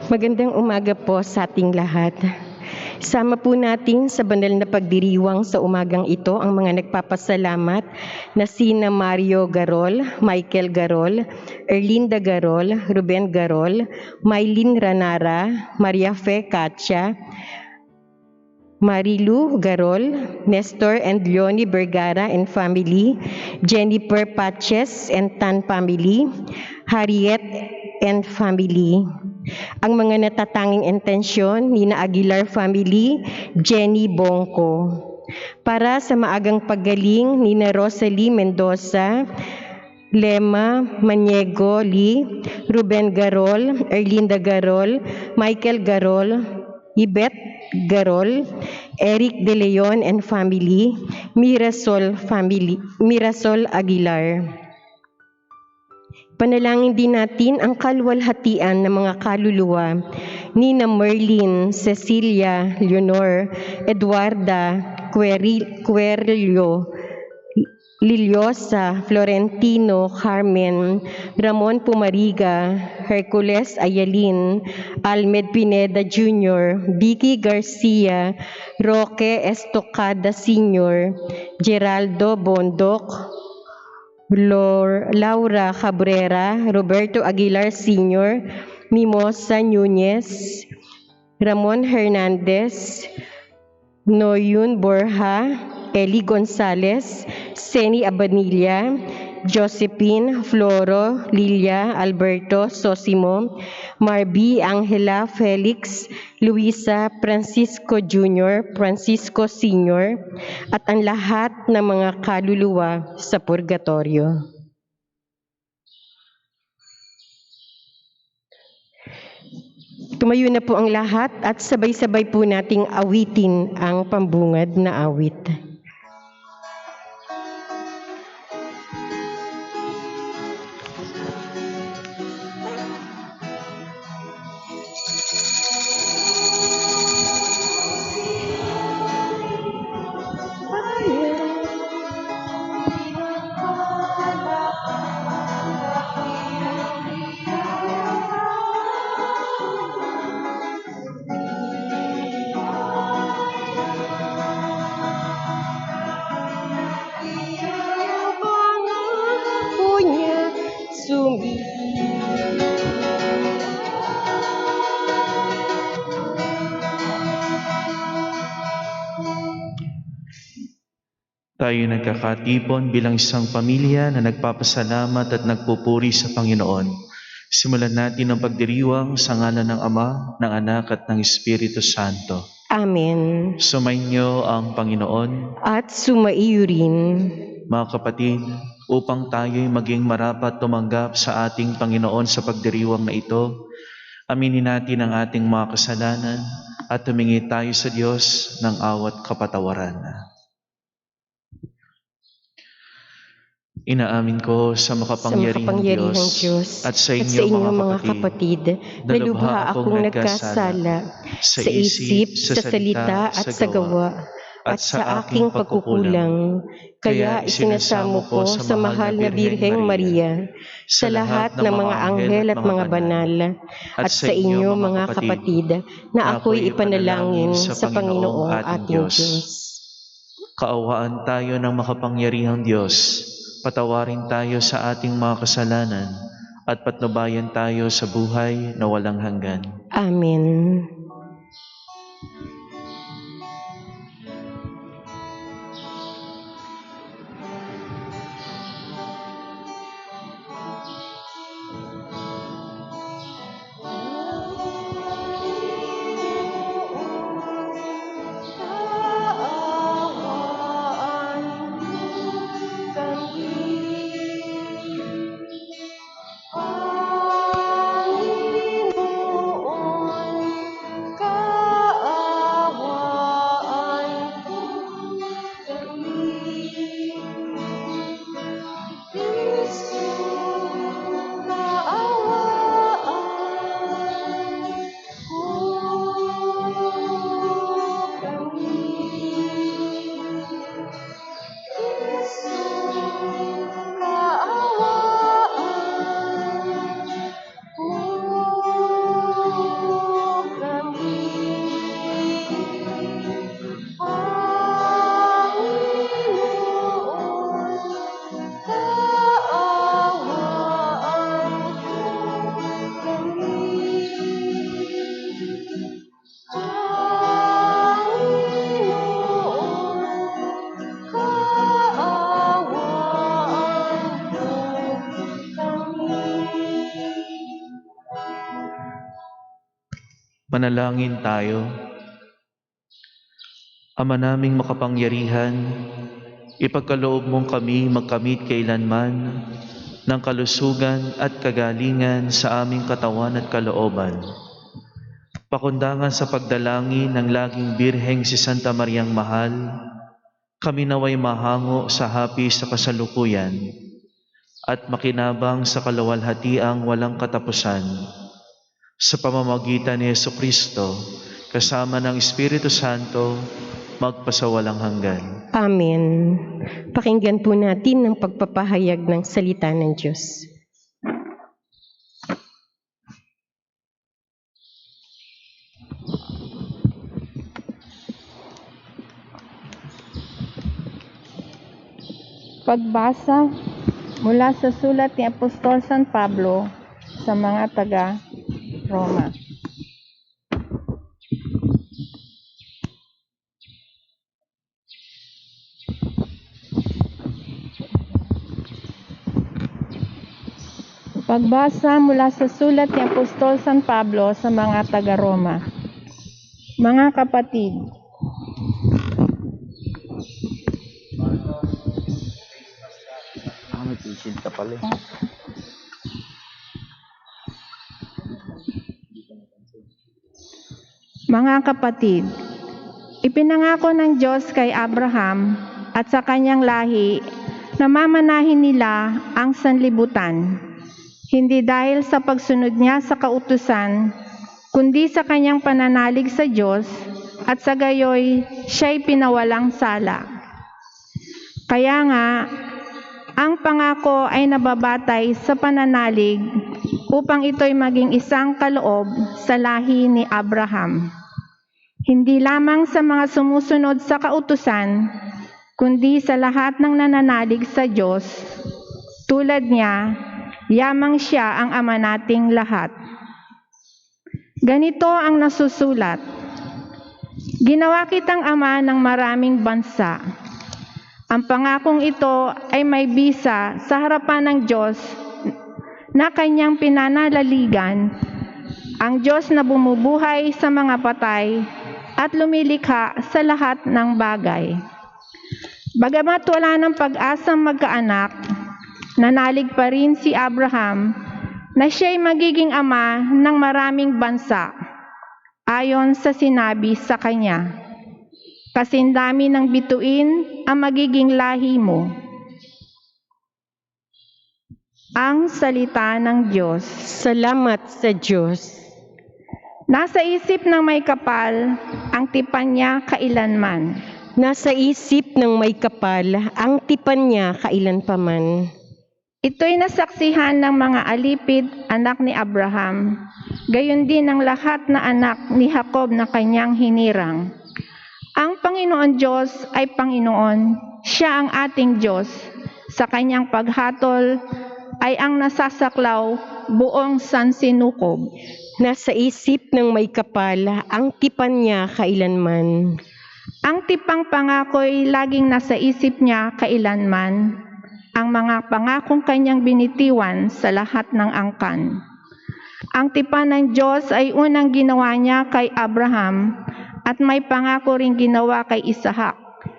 Magandang umaga po sa ating lahat. Sama po natin sa banal na pagdiriwang sa umagang ito ang mga nagpapasalamat na sina Mario Garol, Michael Garol, Erlinda Garol, Ruben Garol, Mylene Ranara, Maria Fe Cacha, Marilu Garol, Nestor and Leonie Vergara and family, Jennifer Paches and Tan family, Harriet and family. Ang mga natatanging intensyon, Nina Aguilar family, Jenny Bongko. Para sa maagang paggaling, Nina Rosalie Mendoza, Lema Maniego Lee, Ruben Garol, Erlinda Garol, Michael Garol, Ibet Garol, Eric De Leon and family, Mirasol Aguilar. Panalangin din natin ang kalwalhatian ng mga kaluluwa Nina Merlin, Cecilia, Leonor, Eduarda, Querillo, Liliosa, Florentino, Carmen, Ramon Pumariga, Hercules Ayalin, Almed Pineda Jr., Vicky Garcia, Roque Estocada Sr., Geraldo Bondok, Laura Cabrera, Roberto Aguilar Sr., Mimosa Nunez, Ramon Hernandez, Noyun Borja, Eli Gonzalez, Seni Abanilla, Josephine, Floro, Lilia, Alberto, Sosimo, Marby, Angela, Felix, Luisa, Francisco Jr., Francisco Sr., at ang lahat ng mga kaluluwa sa purgatorio. Tumayo na po ang lahat at sabay-sabay po nating awitin ang pambungad na awit. Tayo nagkakatipon bilang isang pamilya na nagpapasalamat at nagpupuri sa Panginoon. Simulan natin ang pagdiriwang sa ngalan ng Ama, ng Anak at ng Espiritu Santo. Amen. Sumainyo ang Panginoon. At sumaiyo rin. Mga kapatid, upang tayo'y maging marapat tumanggap sa ating Panginoon sa pagdiriwang na ito, aminin natin ang ating mga kasalanan at humingi tayo sa Diyos ng awat kapatawaran. Inaamin ko sa makapangyarihang Diyos at sa inyo mga kapatid, na lubha akong nagkasala sa isip, sa salita at sa gawa, at sa aking pagkukulang. Kaya isinasamo ko sa mahal na Birheng Maria, sa lahat ng mga anghel at mga banal, at sa inyo mga kapatid, na ako'y ipanalangin sa Panginoong ating Diyos. Kaawaan tayo ng makapangyarihang Diyos. Patawarin tayo sa ating mga kasalanan at patnubayan tayo sa buhay na walang hanggan. Amen. Manalangin tayo. Ama naming makapangyarihan, ipagkaloob mong kami magkamit kailanman ng kalusugan at kagalingan sa aming katawan at kalooban. Pakundangan sa pagdalangin ng laging Birheng si Santa Mariang Mahal, kami naway mahango sa hapis sa kasalukuyan at makinabang sa kaluwalhatiang walang katapusan. Sa pamamagitan ni Jesucristo, kasama ng Espiritu Santo, magpasawalang hanggan. Amen. Pakinggan po natin ang pagpapahayag ng salita ng Diyos. Pagbasa mula sa sulat ni Apostol San Pablo sa mga taga-Roma. Pagbasa mula sa sulat ni Apostol San Pablo sa mga taga-Roma. Mga kapatid, ipinangako ng Diyos kay Abraham at sa kanyang lahi na mamanahin nila ang sanlibutan, hindi dahil sa pagsunod niya sa kautusan, kundi sa kanyang pananalig sa Diyos at sa gayoy siya'y pinawalang sala. Kaya nga, ang pangako ay nababatay sa pananalig upang ito'y maging isang kaloob sa lahi ni Abraham. Hindi lamang sa mga sumusunod sa kautusan, kundi sa lahat ng nananalig sa Diyos. Tulad niya, yamang siya ang ama nating lahat. Ganito ang nasusulat: Ginawa kitang ama ng maraming bansa. Ang pangakong ito ay may bisa sa harapan ng Diyos na kanyang pinanalaligan, ang Diyos na bumubuhay sa mga patay at lumilikha sa lahat ng bagay. Bagamat wala ng pag-asang magkaanak, nanalig pa rin si Abraham na siya'y magiging ama ng maraming bansa, ayon sa sinabi sa kanya. Kasindami ng bituin ang magiging lahi mo. Ang salita ng Diyos. Salamat sa Diyos. Nasa isip ng may kapal ang tipan niya kailanman. Nasa isip ng may kapal ang tipan niya kailanpaman. Ito'y nasaksihan ng mga alipid anak ni Abraham, gayon din ang lahat na anak ni Jacob na kanyang hinirang. Ang Panginoon Diyos ay Panginoon, siya ang ating Diyos. Sa kanyang paghatol ay ang nasasaklaw buong sansinukob. Nasa isip ng may kapal ang tipan niya kailanman. Ang tipang pangako'y laging nasa isip niya kailanman, ang mga pangakong kanyang binitiwan sa lahat ng angkan. Ang tipan ng Diyos ay unang ginawa niya kay Abraham at may pangako ring ginawa kay Isaac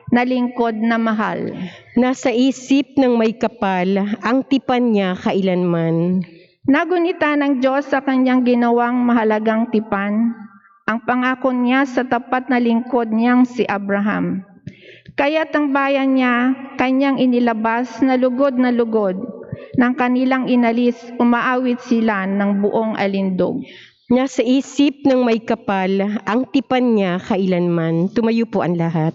na lingkod na mahal. Nasa isip ng may kapal ang tipan niya kailanman. Nagunita ng Diyos sa kanyang ginawang mahalagang tipan, ang pangako niya sa tapat na lingkod niyang si Abraham. Kaya't ang bayan niya, kanyang inilabas na lugod ng kanilang inalis, umaawit sila ng buong alindog. Nasa isip ng may kapal ang tipan niya kailanman. Tumayo po ang lahat.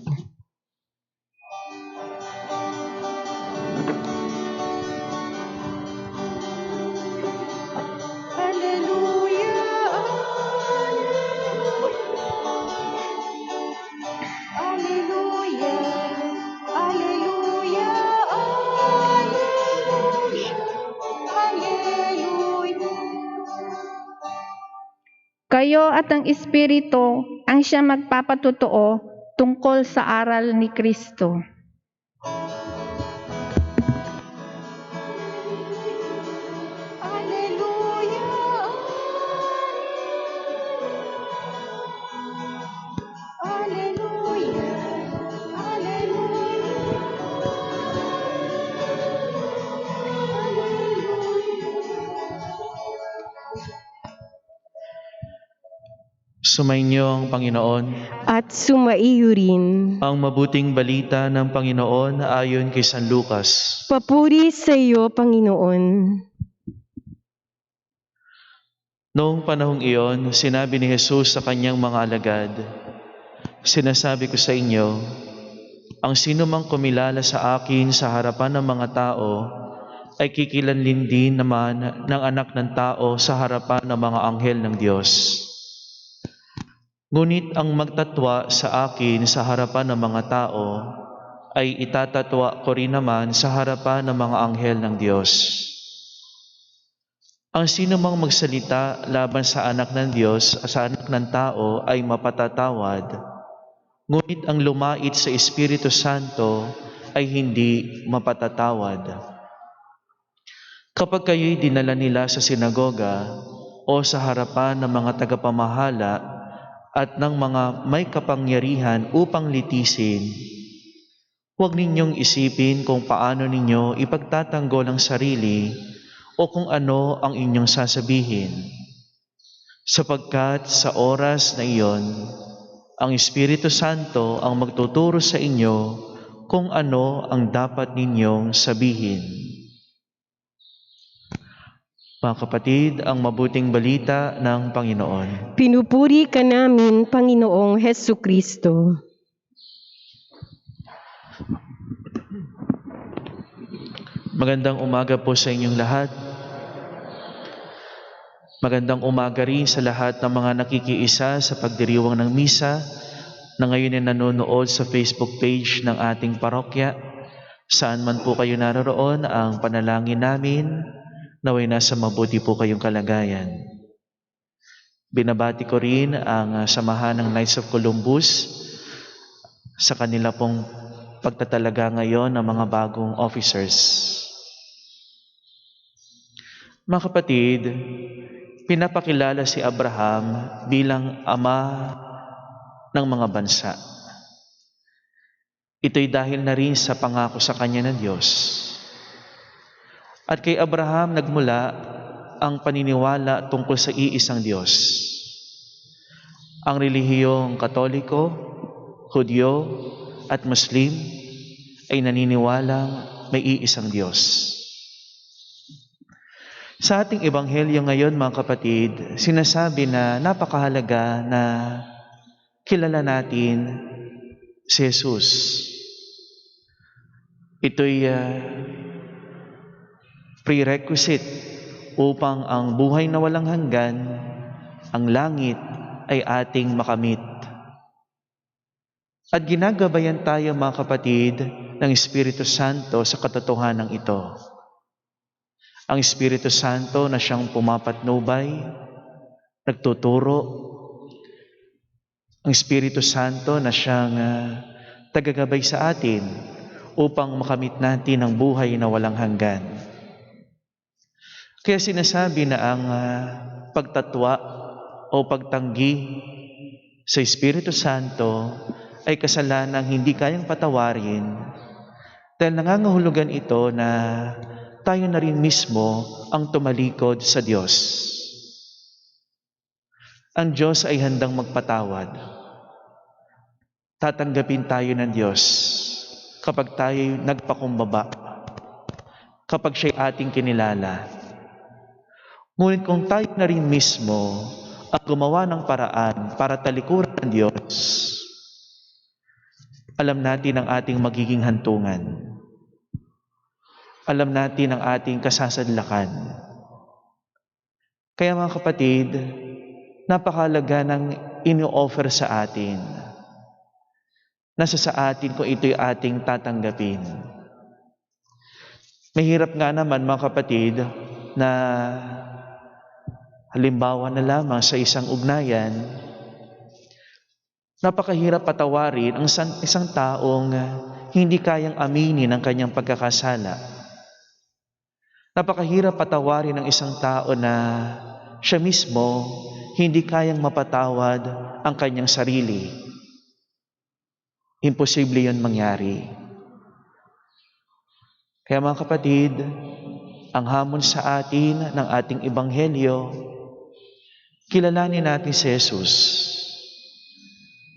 Kayo at ang Espiritu ang siya magpapatotoo tungkol sa aral ni Kristo. Sumainyo ang Panginoon. at sumaiyo rin. Ang mabuting balita ng Panginoon ayon kay San Lucas. Papuri sa iyo, Panginoon. Noong panahong iyon, sinabi ni Jesus sa kanyang mga alagad, "Sinasabi ko sa inyo, ang sino mang kumilala sa akin sa harapan ng mga tao, ay kikilanlin din naman ng anak ng tao sa harapan ng mga anghel ng Diyos. Ngunit ang magtatwa sa akin sa harapan ng mga tao, ay itatatwa ko rin naman sa harapan ng mga anghel ng Diyos. Ang sino mang magsalita laban sa anak ng Diyos, sa anak ng tao, ay mapatatawad. Ngunit ang lumait sa Espiritu Santo ay hindi mapatatawad. Kapag kayo'y dinala nila sa sinagoga o sa harapan ng mga tagapamahala at ng mga may kapangyarihan upang litisin, huwag ninyong isipin kung paano ninyo ipagtatanggol ang sarili o kung ano ang inyong sasabihin. Sapagkat sa oras na iyon, ang Espiritu Santo ang magtuturo sa inyo kung ano ang dapat ninyong sabihin." Mga kapatid, ang mabuting balita ng Panginoon. Pinupuri ka namin, Panginoong Hesukristo. Magandang umaga po sa inyong lahat. Magandang umaga rin sa lahat ng mga nakikiisa sa pagdiriwang ng misa na ngayon ay nanonood sa Facebook page ng ating parokya. Saan man po kayo naroroon, ang panalangin namin naway nasa mabuti po kayong kalagayan. Binabati ko rin ang samahan ng Knights of Columbus sa kanila pong pagtatalaga ngayon ng mga bagong officers. Mga kapatid, pinapakilala si Abraham bilang ama ng mga bansa. Ito'y dahil na rin sa pangako sa kanya ng Diyos. At kay Abraham nagmula ang paniniwala tungkol sa iisang Diyos. Ang relihiyong Katoliko, Hudyo at Muslim ay naniniwalang may iisang Diyos. Sa ating ebanghelyo ngayon, mga kapatid, sinasabi na napakahalaga na kilala natin si Jesus. Ito'y prerequisite upang ang buhay na walang hanggan, ang langit, ay ating makamit. At ginagabayan tayo, mga kapatid, ng Espiritu Santo sa katotohanan ito. Ang Espiritu Santo na siyang pumapatnubay, nagtuturo. Ang Espiritu Santo na siyang tagagabay sa atin upang makamit natin ang buhay na walang hanggan. Kaya sinasabi na ang pagtatwa o pagtanggi sa Espiritu Santo ay kasalanang hindi kayang patawarin dahil nangangahulugan ito na tayo na rin mismo ang tumalikod sa Diyos. Ang Diyos ay handang magpatawad. Tatanggapin tayo ng Diyos kapag tayo nagpakumbaba, kapag siya'y ating kinilala. Ngunit kung tayo na rin mismo ang gumawa ng paraan para talikuran ng Diyos, alam natin ang ating magiging hantungan. Alam natin ang ating kasasadlakan. Kaya mga kapatid, napakahalaga ng ino-offer sa atin. Nasa sa atin kung ito'y ating tatanggapin. Mahirap nga naman, mga kapatid, na halimbawa na lamang sa isang ugnayan, napakahirap patawarin ang isang taong hindi kayang aminin ang kanyang pagkakasala. Napakahirap patawarin ang isang tao na siya mismo hindi kayang mapatawad ang kanyang sarili. Imposible yun mangyari. Kaya mga kapatid, ang hamon sa atin ng ating ebanghelyo, kilalanin natin si Jesus.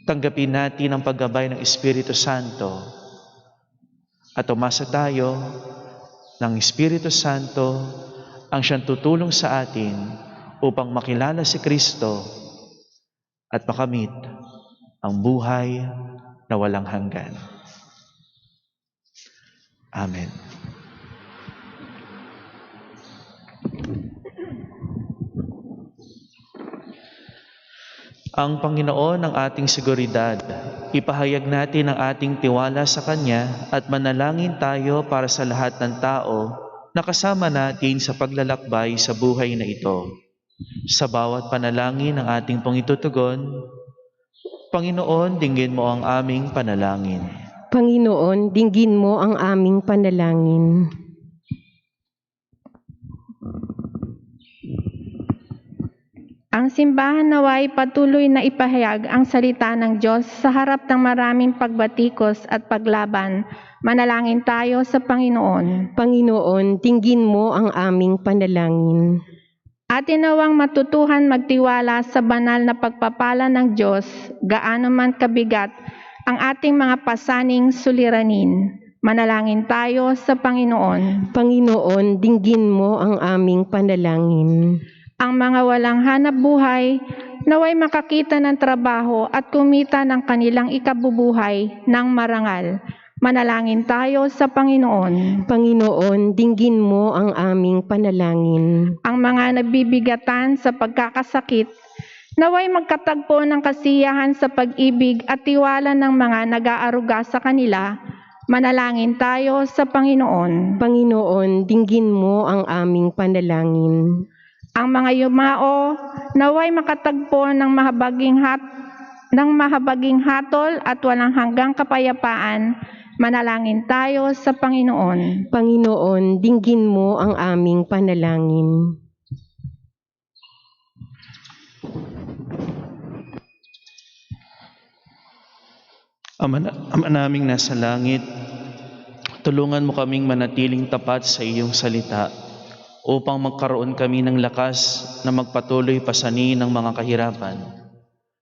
Tanggapin natin ang paggabay ng Espiritu Santo at umasa tayo ng Espiritu Santo ang siyang tutulong sa atin upang makilala si Kristo at makamit ang buhay na walang hanggan. Amen. Ang Panginoon ang ating seguridad. Ipahayag natin ang ating tiwala sa Kanya at manalangin tayo para sa lahat ng tao na kasama natin sa paglalakbay sa buhay na ito. Sa bawat panalangin ng ating pong itutugon, Panginoon, dinggin mo ang aming panalangin. Panginoon, dinggin mo ang aming panalangin. Ang simbahan naway patuloy na ipahayag ang salita ng Diyos sa harap ng maraming pagbatikos at paglaban. Manalangin tayo sa Panginoon. Panginoon, dinggin mo ang aming panalangin. Atin nawang matutuhan magtiwala sa banal na pagpapala ng Diyos, gaano man kabigat ang ating mga pasaning suliranin. Manalangin tayo sa Panginoon. Panginoon, dinggin mo ang aming panalangin. Ang mga walang hanap buhay, naway makakita ng trabaho at kumita ng kanilang ikabubuhay ng marangal. Manalangin tayo sa Panginoon. Panginoon, dinggin mo ang aming panalangin. Ang mga nagbibigatan sa pagkakasakit, naway magkatagpo ng kasiyahan sa pag-ibig at tiwala ng mga nag-aaruga sa kanila. Manalangin tayo sa Panginoon. Panginoon, dinggin mo ang aming panalangin. Ang mga yumao, naway makatagpo ng mahabaging hatol at walang hanggang kapayapaan. Manalangin tayo sa Panginoon. Panginoon, dinggin mo ang aming panalangin. Ama naming nasa langit, tulungan mo kaming manatiling tapat sa iyong salita upang magkaroon kami ng lakas na magpatuloy pasanin ng mga kahirapan.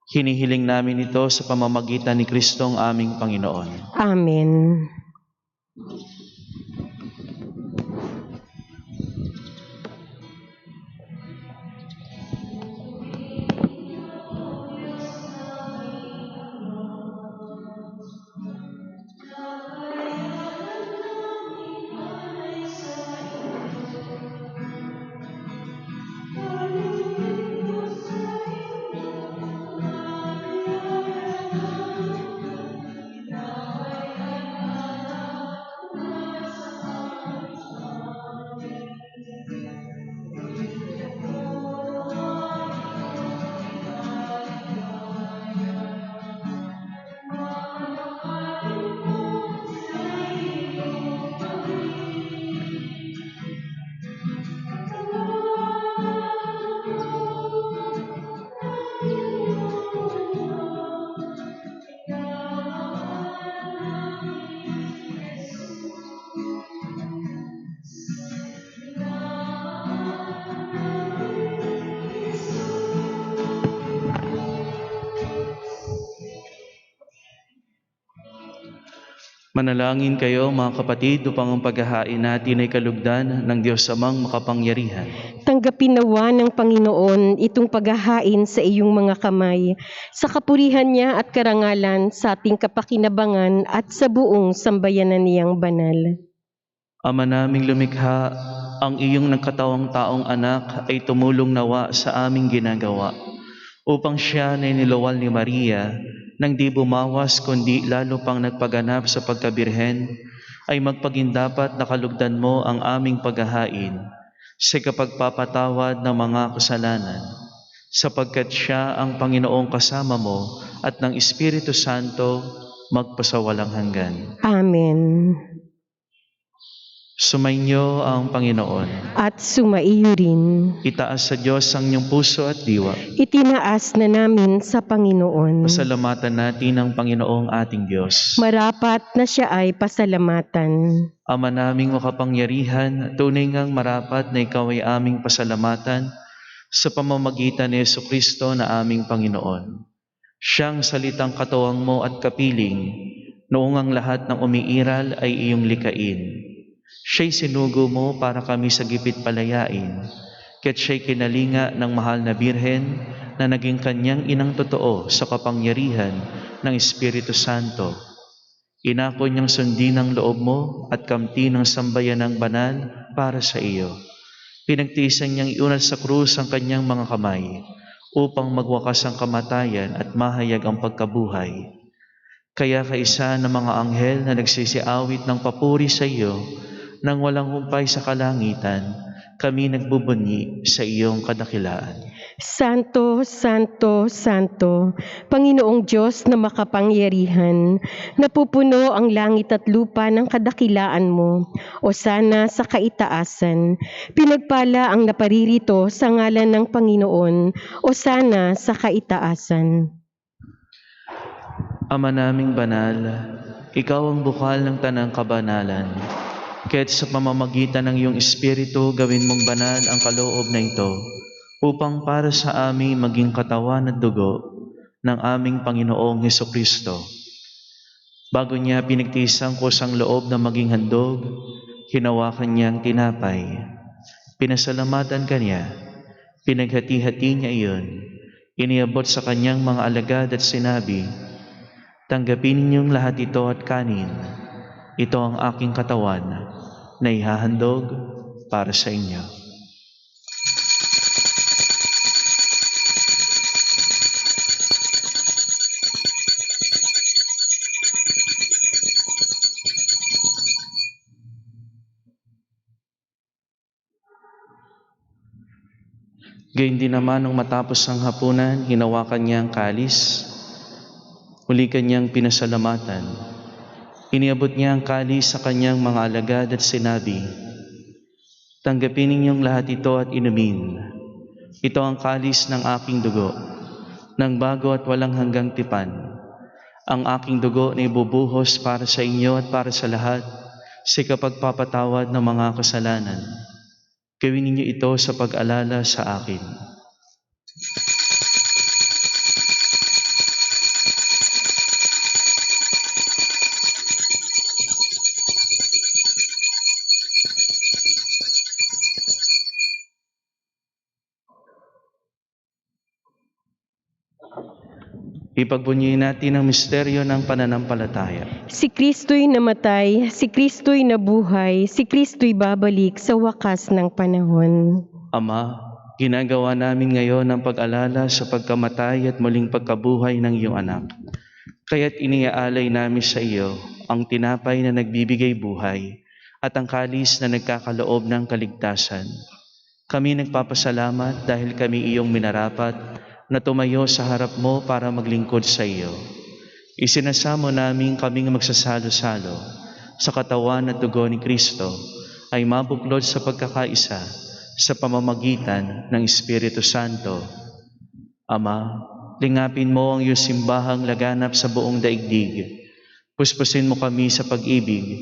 Hinihiling namin ito sa pamamagitan ni Kristong aming Panginoon. Amen. Manalangin kayo mga kapatid upang ang paghahain natin ay kalugdan ng Diyos Amang makapangyarihan. Tanggapin nawa ng Panginoon itong paghahain sa iyong mga kamay, sa kapurihan niya at karangalan, sa ating kapakinabangan at sa buong sambayanan niyang banal. Ama naming lumikha, ang iyong nagkatawang taong anak ay tumulong nawa sa aming ginagawa, upang siya na nilawal ni Maria, nang di bumawas kundi lalo pang nagpaganap sa pagkabirhen, ay magpagindapat na kalugdan mo ang aming paghahain sa kapagpapatawad ng mga kasalanan, sapagkat siya ang Panginoong kasama mo at ng Espiritu Santo magpasawalang hanggan. Amen. Sumainyo ang Panginoon. At sumaiyo rin. Itaas sa Diyos ang inyong puso at diwa. Itinaas na namin sa Panginoon. Pasalamatan natin ang Panginoong ating Diyos. Marapat na siya ay pasalamatan. Ama naming makapangyarihan, tunay ngang marapat na ikaw ay aming pasalamatan sa pamamagitan ni Jesucristo na aming Panginoon. Siyang salitang katuwang mo at kapiling, noong ang lahat ng umiiral ay iyong likain. Siya'y sinugo mo para kami sa gipit palayain, kaya't siya'y kinalinga ng mahal na Birhen na naging kanyang inang totoo sa kapangyarihan ng Espiritu Santo. Inako niyang sundin ang loob mo at kamti ng sambayanang banal para sa iyo. Pinagtiisan niyang iunat sa krus ang kanyang mga kamay upang magwakas ang kamatayan at mahayag ang pagkabuhay. Kaya kaisa ng mga anghel na nagsisiawit ng papuri sa iyo, nang walang humpay sa kalangitan, kami nagbubunyi sa iyong kadakilaan. Santo, Santo, Santo, Panginoong Diyos na makapangyarihan, napupuno ang langit at lupa ng kadakilaan mo, o sana sa kaitaasan. Pinagpala ang naparirito sa ngalan ng Panginoon, o sana sa kaitaasan. Ama naming banal, ikaw ang bukal ng tanang kabanalan. Kaya't sa pamamagitan ng iyong Espiritu, gawin mong banal ang kaloob na ito, upang para sa amin maging katawan at dugo ng aming Panginoong Hesukristo. Bago niya pinagtiis ang kusang loob na maging handog, hinawakan niyang tinapay. Pinasalamatan kanya, pinaghati-hati niya iyon, iniabot sa kanyang mga alagad at sinabi, "Tanggapin ninyong lahat ito at kanin. Ito ang aking katawan na ihahandog para sa inyo." Gayun din naman nung matapos ang hapunan, hinawakan niya ang kalis, muli kanyang pinasalamatan. Iniabot niya ang kalis sa kanyang mga alagad at sinabi, "Tanggapin ninyong lahat ito at inumin. Ito ang kalis ng aking dugo, ng bago at walang hanggang tipan. Ang aking dugo na ibubuhos para sa inyo at para sa lahat sa kapagpapatawad ng mga kasalanan. Gawin ninyo ito sa pag-alala sa akin." Ipagbunyi natin ang misteryo ng pananampalataya. Si Kristo'y namatay, si Kristo'y nabuhay, si Kristo'y babalik sa wakas ng panahon. Ama, ginagawa namin ngayon ang pag-alala sa pagkamatay at muling pagkabuhay ng iyong anak. Kaya't iniaalay namin sa iyo ang tinapay na nagbibigay buhay at ang kalis na nagkakaloob ng kaligtasan. Kami nagpapasalamat dahil kami iyong minarapat na tumayo sa harap mo para maglingkod sa iyo. Isinasamo namin kaming magsasalo-salo sa katawan at dugo ni Kristo ay mabuklod sa pagkakaisa sa pamamagitan ng Espiritu Santo. Ama, lingapin mo ang iyong simbahang laganap sa buong daigdig. Puspusin mo kami sa pag-ibig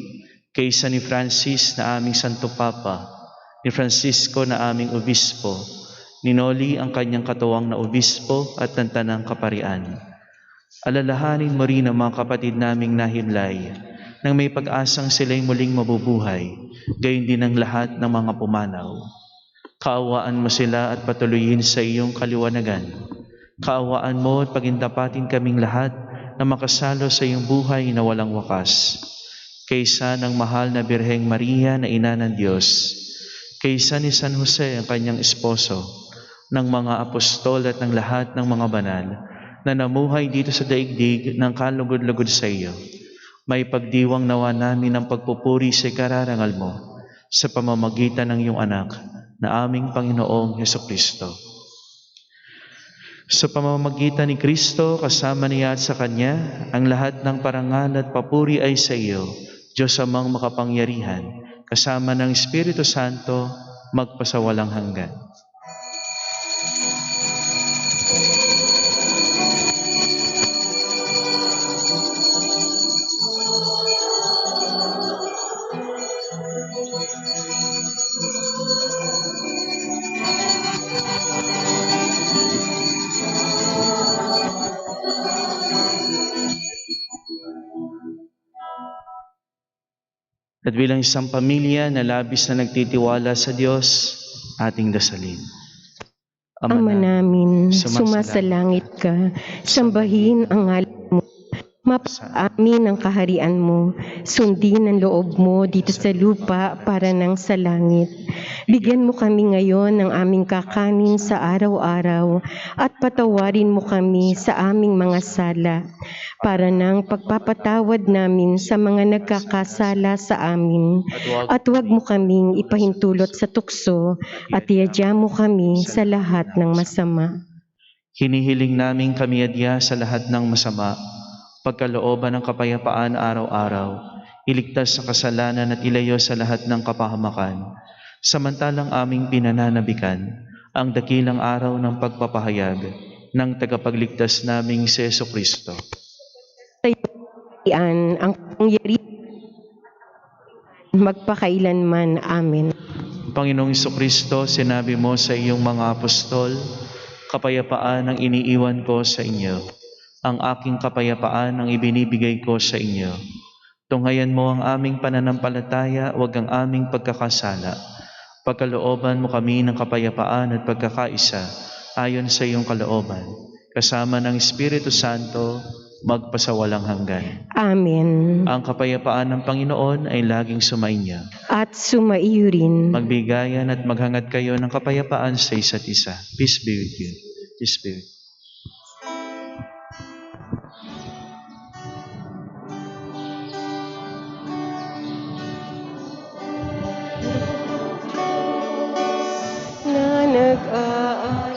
kaysa ni Francis na aming Santo Papa, ni Francisco na aming Obispo, ni Noli ang kanyang katuwang na Obispo at ng Tanang Kaparian. Alalahanin mo rin ang mga kapatid naming nahimlay nang may pag-asang sila'y muling mabubuhay, gayon din ang lahat ng mga pumanaw. Kaawaan mo sila at patuloyin sa iyong kaliwanagan. Kaawaan mo at pagindapatin kaming lahat na makasalo sa iyong buhay na walang wakas. Kaysa ng mahal na Birheng Maria na Ina ng Diyos, kaysa ni San Jose ang kanyang esposo, ng mga apostol at ng lahat ng mga banal na namuhay dito sa daigdig ng kalugod-lugod sa iyo, may pagdiwang nawa namin ang pagpupuri sa ikararangal mo sa pamamagitan ng iyong anak na aming Panginoong Hesukristo. Sa pamamagitan ni Kristo, kasama niya at sa Kanya, ang lahat ng parangal at papuri ay sa iyo, Diyos Amang makapangyarihan, kasama ng Espiritu Santo, magpasawalang hanggan. At bilang isang pamilya na labis na nagtitiwala sa Diyos, ating dasalin. Ama namin, sumasalangit ka, sambahin ang ngalan mo. Mapaamin ang kaharian mo, sundin ang loob mo dito sa lupa para nang sa langit. Bigyan mo kami ngayon ng aming kakanin sa araw-araw at patawarin mo kami sa aming mga sala para nang pagpapatawad namin sa mga nagkakasala sa amin. At huwag mo kaming ipahintulot sa tukso at iadya mo kami sa lahat ng masama. Hinihiling namin kami adya sa lahat ng masama, pagkalooban ng kapayapaan araw-araw, iligtas sa kasalanan at ilayo sa lahat ng kapahamakan. Samantalang aming pinananabikan ang dakilang araw ng pagpapahayag ng tagapagligtas naming si Jesucristo. Iyan ang pangyarihan magpakailanman. Amen. Panginoong Jesucristo, sinabi mo sa iyong mga apostol, kapayapaan ang iniiwan ko sa inyo. Ang aking kapayapaan ang ibinibigay ko sa inyo. Tunghayan mo ang aming pananampalataya, huwag ang aming pagkakasala. Pagkalooban mo kami ng kapayapaan at pagkakaisa ayon sa iyong kalooban, kasama ng Espiritu Santo, magpasawalang hanggan. Amen. Ang kapayapaan ng Panginoon ay laging sumainyo. At sumaiyo rin. Magbigayan at maghangad kayo ng kapayapaan sa isa't isa. Peace be with you. Peace be with you. Na nag-aayos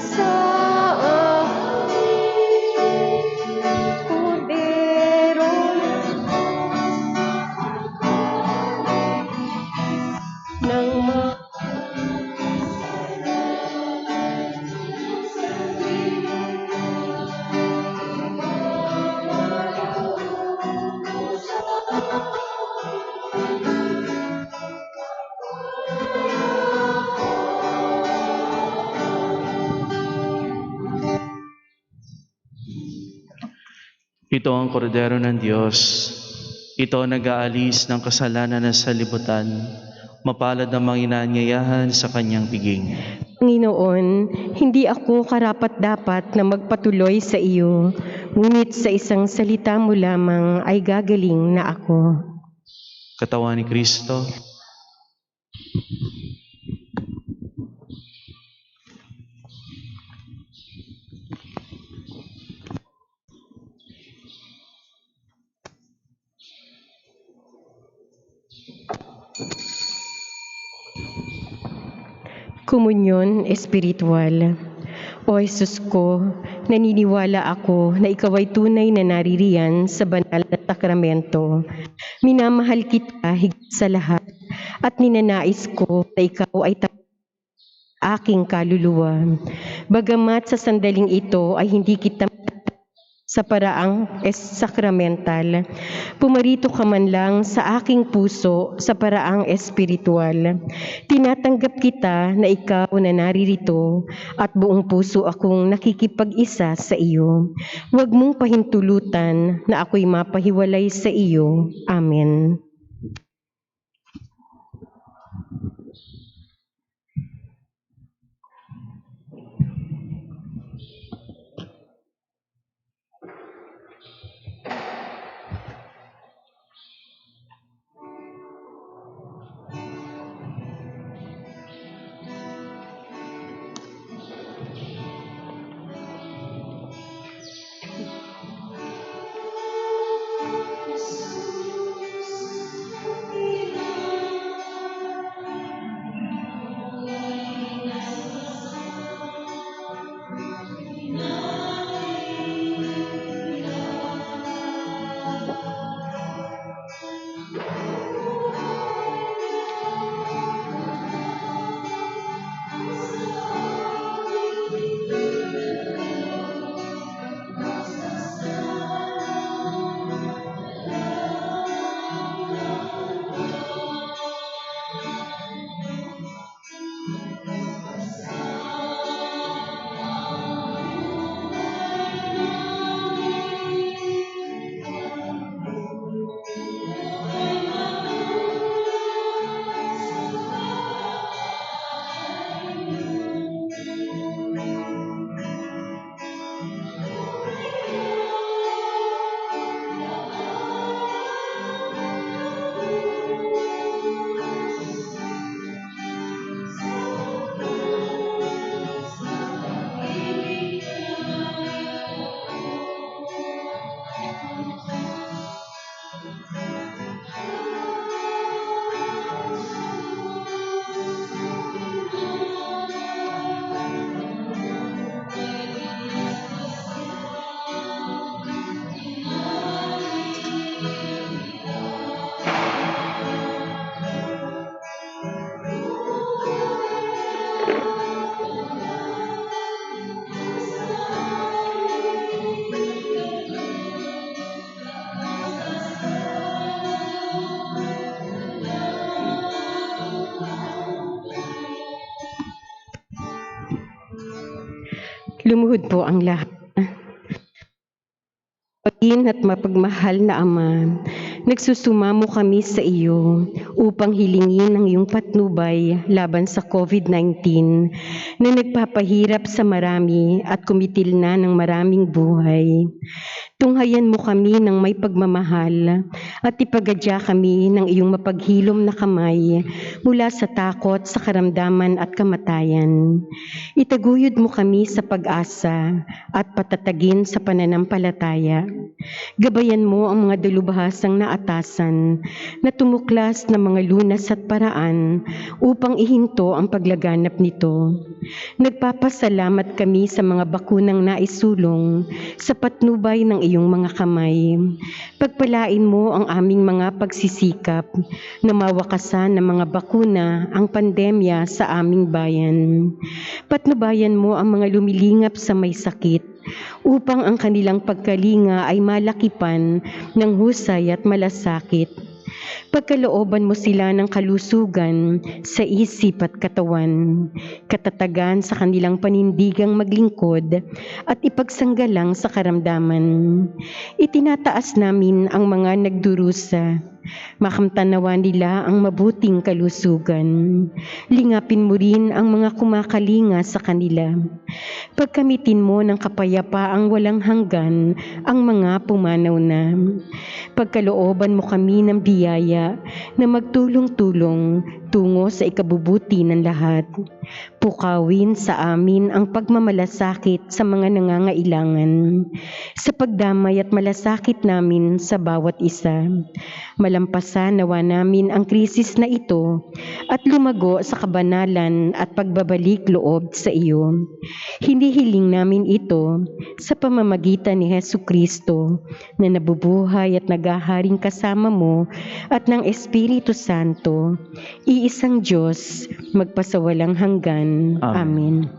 sa pudero ng mga Ito ang kordero ng Diyos. Ito ang nag-aalis ng kasalanan ng salibutan. Mapalad ang mga inaanyayahan sa kanyang piging. Panginoon, hindi ako karapat-dapat na magpatuloy sa iyo, ngunit sa isang salita mo lamang ay gagaling na ako. Katawan ni Kristo. Komunyon Espiritual. O Jesus ko, naniniwala ako na ikaw ay tunay na naririyan sa banal na sakramento. Minamahal kita higit sa lahat at ninanais ko na ikaw ay aking kaluluwa. Bagamat sa sandaling ito ay hindi kita sa paraang sakramental, pumarito ka man lang sa aking puso sa paraang espiritual. Tinatanggap kita na ikaw na naririto at buong puso akong nakikipag-isa sa iyo. Huwag mong pahintulutan na ako'y mapahiwalay sa iyo. Amen. Lumuhod po ang lahat. Pagin at mapagmahal na Ama, nagsusumamo kami sa iyo upang hilingin ang iyong patnubay laban sa COVID-19 na nagpapahirap sa marami at kumitil na ng maraming buhay. Tunghayan mo kami ng may pagmamahal at ipagadya kami ng iyong mapaghilom na kamay mula sa takot, sa karamdaman at kamatayan. Itaguyod mo kami sa pag-asa at patatagin sa pananampalataya. Gabayan mo ang mga dalubhasang naatasan na tumuklas ng mga lunas at paraan upang ihinto ang paglaganap nito. Nagpapasalamat kami sa mga bakunang naisulong sa patnubay ng iyong mga kamay. Pagpalain mo ang aming mga pagsisikap na mawakasan ng mga bakuna ang pandemya sa aming bayan. Patnubayan mo ang mga lumilingap sa may sakit upang ang kanilang pagkalinga ay malakipan ng husay at malasakit. Pagkalooban mo sila ng kalusugan sa isip at katawan, katatagan sa kanilang panindigang maglingkod at ipagsanggalang sa karamdaman. Itinataas namin ang mga nagdurusa, makamtanawa nila ang mabuting kalusugan. Lingapin mo rin ang mga kumakalinga sa kanila. Pagkamitin mo ng kapayapaang walang hanggan ang mga pumanaw na. Pagkalooban mo kami ng biyaya na magtulong-tulong tungo sa ikabubuti ng lahat. Pukawin sa amin ang pagmamalasakit sa mga nangangailangan, sa pagdamay at malasakit namin sa bawat isa. Malampasan nawa namin ang krisis na ito at lumago sa kabanalan at pagbabalik loob sa iyo. Hinihiling namin ito sa pamamagitan ni Hesukristo na nabubuhay at naghaharing kasama mo at ng Espiritu Santo, iisang Diyos, magpasawalang hanggan. Amen.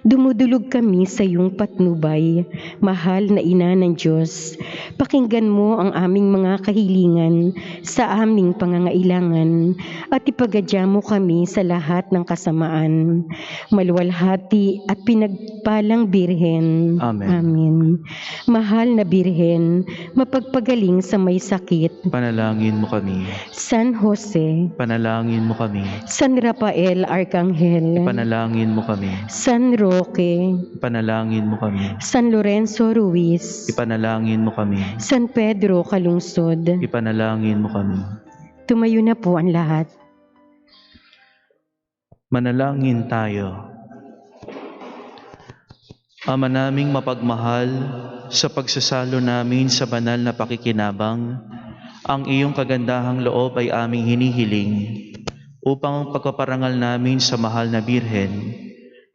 Dumudulog kami sa iyong patnubay, mahal na Ina ng Diyos. Pakinggan mo ang aming mga kahilingan sa aming pangangailangan at ipagadya mo kami sa lahat ng kasamaan. Maluwalhati at pinagpalang Birhen. Amen. Amen. Mahal na Birhen, mapagpagaling sa may sakit. Panalangin mo kami. San Jose, Panalangin mo kami. San Rafael Arcangel, Panalangin mo kami. San Roque, Panalangin mo kami. San Lorenzo Ruiz, Ipanalangin mo kami. San Pedro Calungsod. Ipanalangin mo kami. Tumayo na po ang lahat. Manalangin tayo. Ama naming mapagmahal, sa pagsasalo namin sa banal na pakikinabang, ang iyong kagandahang loob ay aming hinihiling upang ang pagpaparangal namin sa mahal na Birhen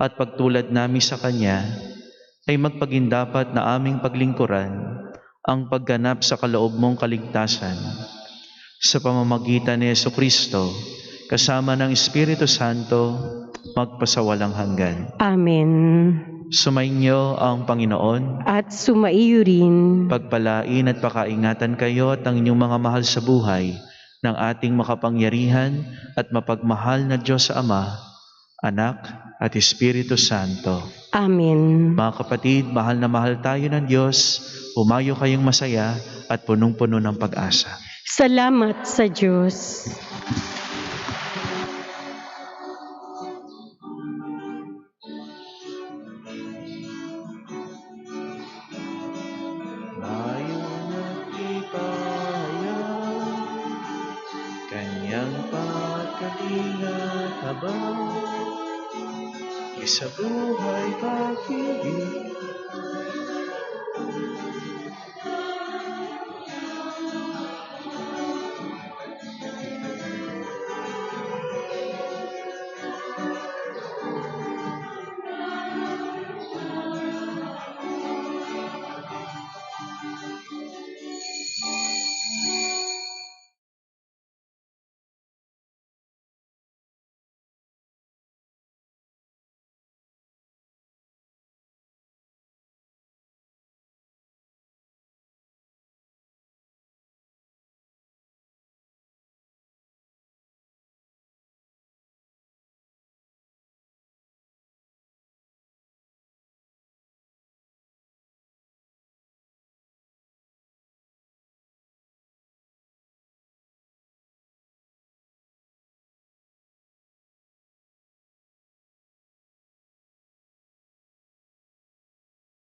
at pagtulad namin sa Kanya ay magpagindapat na aming paglingkuran ang pagganap sa kaloob mong kaligtasan. Sa pamamagitan ni Jesucristo, kasama ng Espiritu Santo, magpasawalang hanggan. Amen. Sumainyo ang Panginoon. At sumaiyo rin. Pagpalain at pakaingatan kayo at ang inyong mga mahal sa buhay ng ating makapangyarihan at mapagmahal na Diyos sa Ama, Anak at Espiritu Santo. Amen. Mga kapatid, mahal na mahal tayo ng Diyos. Humayo kayong masaya at punong-puno ng pag-asa. Salamat sa Diyos. Kanyang pagkalingat habang sa buhay pag-ibig